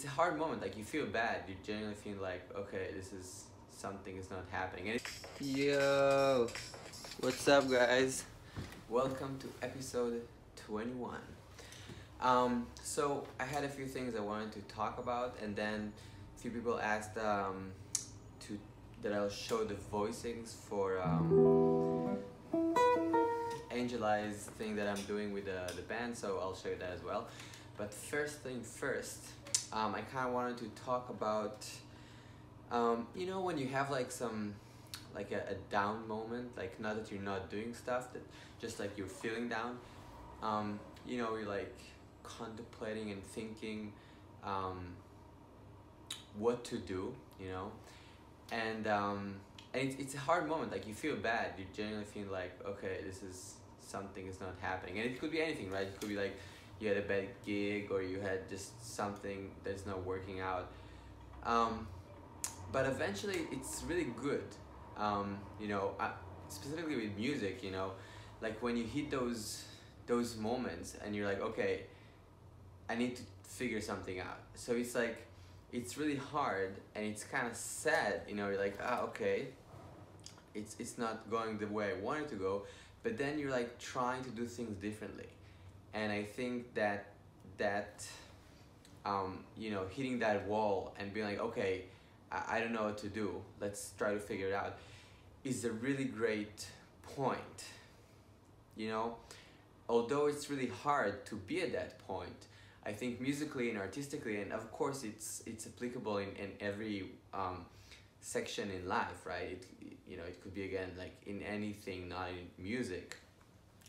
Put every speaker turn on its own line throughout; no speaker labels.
a hard moment. Like you feel bad. You genuinely feel like, okay, something is not happening. And yo, what's up, guys? Welcome to episode 21. So I had a few things I wanted to talk about, and then a few people asked that I'll show the voicings for Angel Eyes thing that I'm doing with the band, so I'll show you that as well. But first thing first, I kind of wanted to talk about, you know, when you have like a down moment, like not that you're not doing stuff, that just like you're feeling down, you know, you're like contemplating and thinking what to do, you know, and it's a hard moment. Like you feel bad. You genuinely feel like, okay, something is not happening, and it could be anything, right? It could be like you had a bad gig, or you had just something that's not working out. But eventually, it's really good. You know, specifically with music, you know, like when you hit those moments, and you're like, okay, I need to figure something out. So it's like, it's really hard, and it's kind of sad, you know. You're like, okay, it's not going the way I want it to go, but then you're like trying to do things differently. And I think that you know, hitting that wall and being like, okay, I don't know what to do, let's try to figure it out, is a really great point, you know. Although it's really hard to be at that point, I think musically and artistically, and of course it's applicable in every section in life, right? You know, it could be, again, like in anything, not in music.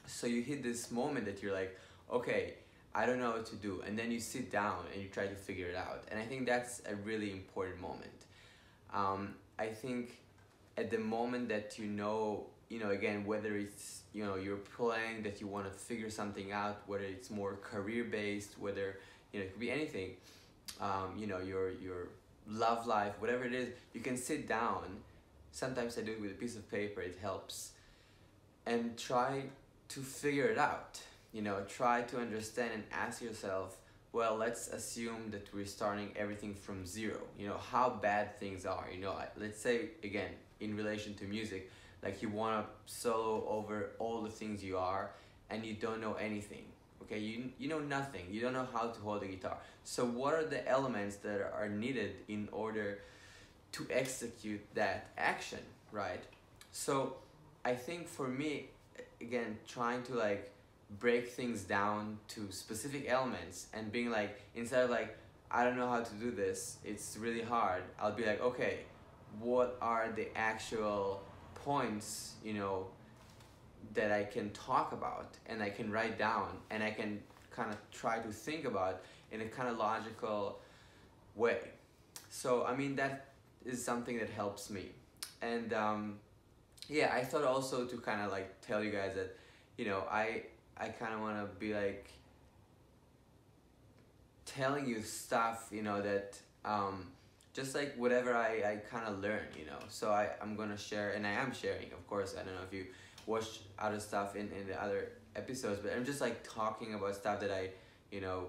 So you hit this moment that you're like, okay, I don't know what to do, and then you sit down and you try to figure it out. And I think that's a really important moment. I think at the moment that you know, again, whether it's, you know, you're playing, that you want to figure something out, whether it's more career based, whether, you know, it could be anything, you know, your love life, whatever it is, you can sit down. Sometimes I do it with a piece of paper, it helps, and try to figure it out. You know, try to understand and ask yourself, well, let's assume that we're starting everything from zero. You know, how bad things are. You know, let's say, again, in relation to music, like you want to solo over all the things you are, and you don't know anything. Okay, you know nothing. You don't know how to hold a guitar. So what are the elements that are needed in order to execute that action, right? So I think for me, again, trying to like break things down to specific elements, and being like, instead of like, I don't know how to do this, it's really hard, I'll be like, okay, what are the actual points, you know, that I can talk about, and I can write down, and I can kind of try to think about in a kind of logical way. So I mean, that is something that helps me. And yeah, I thought also to kind of like tell you guys that, you know, I kind of want to be like telling you stuff, you know, that just like whatever I kind of learn, you know. So I'm gonna share, and I am sharing, of course. I don't know if you watched other stuff in the other episodes, but I'm just like talking about stuff that I, you know,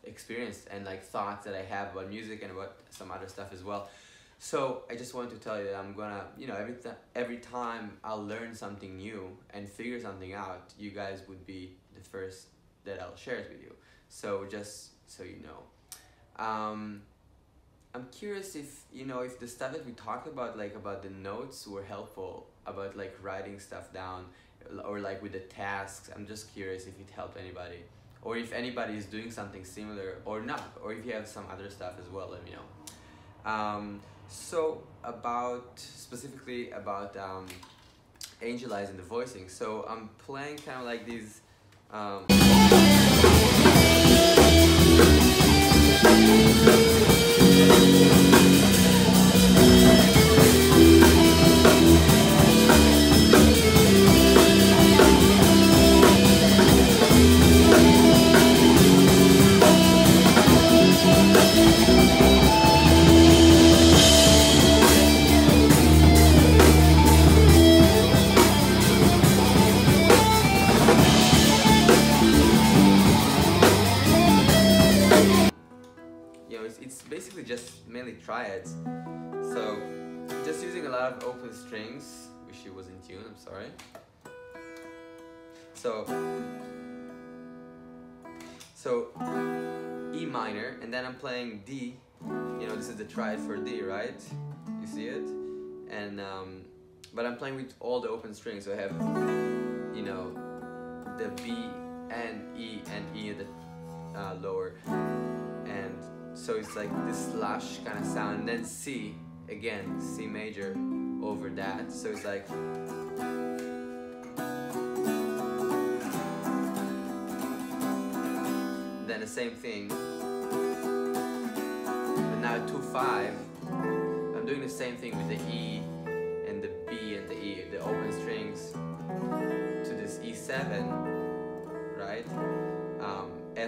experienced, and like thoughts that I have about music and about some other stuff as well. So I just wanted to tell you that I'm gonna, you know, every time I'll learn something new and figure something out, you guys would be the first that I'll share it with you. So just so you know. I'm curious if, you know, if the stuff that we talked about, like about the notes, were helpful, about like writing stuff down, or like with the tasks. I'm just curious if it helped anybody, or if anybody is doing something similar or not, or if you have some other stuff as well, let me know. So specifically about Angel Eyes and the voicing. So I'm playing kind of like these you know, it's basically just mainly triads. So just using a lot of open strings. Wish it was in tune, I'm sorry. So E minor, and then I'm playing D. You know, this is the triad for D, right? You see it? And but I'm playing with all the open strings, so I have, you know, the B and E at the lower, and so it's like this slash kind of sound, and then C again, C major over that, so it's like. Then the same thing, but now 2/5. I'm doing the same thing with the E and the B and the E, the open strings to this E7, right?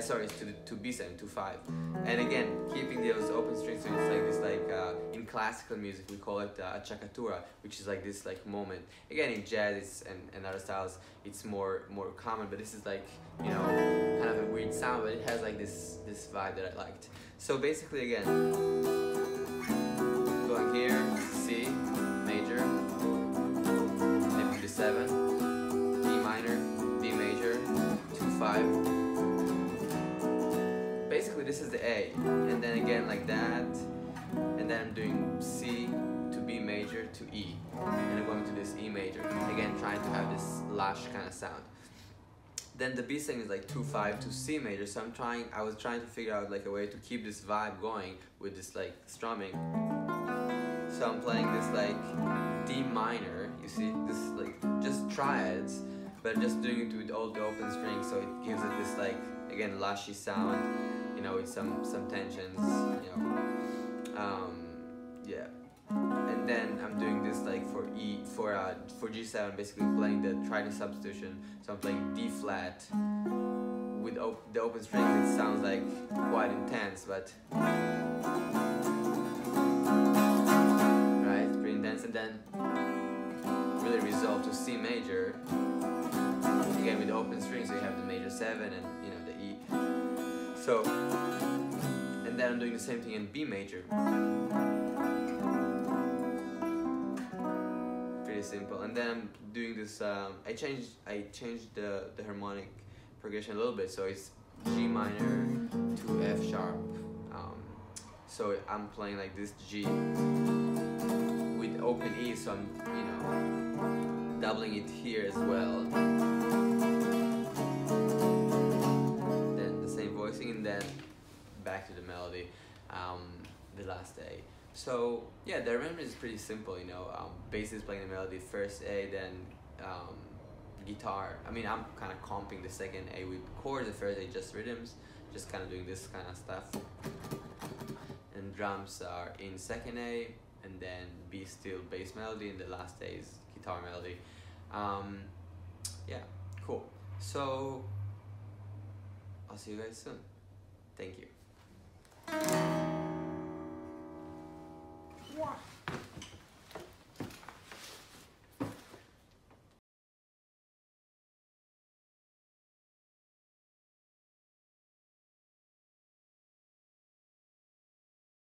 Sorry, to B7, 2/5, and again keeping those open strings. So it's like this, like in classical music we call it acciaccatura, which is like this like moment. Again, in jazz and other styles it's more common, but this is like, you know, kind of a weird sound, but it has like this vibe that I liked. So basically, again, going here, C major, maybe the 7, D minor, B major, 2/5. Basically this is the A, and then again like that, and then I'm doing C to B major to E, and I'm going to this E major, again trying to have this lash kind of sound. Then the B string is like 2/5 to C major, so I was trying to figure out like a way to keep this vibe going with this like strumming. So I'm playing this like D minor, you see, this like just triads, but just doing it with all the open strings, so it gives it this like, again, lashy sound, you know, with some tensions, you know, yeah. And then I'm doing this like for G7, basically playing the trident substitution. So I'm playing D flat with the open strings. It sounds like quite intense, but right, it's pretty intense. And then really resolve to C major. Again with the open strings, so you have the major 7 and, you know, the E. So, and then I'm doing the same thing in B major. Pretty simple. And then I'm doing this. I changed the harmonic progression a little bit, so it's G minor to F sharp. So I'm playing like this G with open E, so I'm, you know, doubling it here as well. Then the same voicing, and then back to the melody, the last A. So yeah, the arrangement is pretty simple, you know. Bass is playing the melody, first A, then guitar. I mean, I'm kind of comping the second A with chords, the first A just rhythms, just kind of doing this kind of stuff. And drums are in second A, and then B still bass melody, and the last A is guitar melody. Yeah, cool. So I'll see you guys soon. Thank you.
Yeah.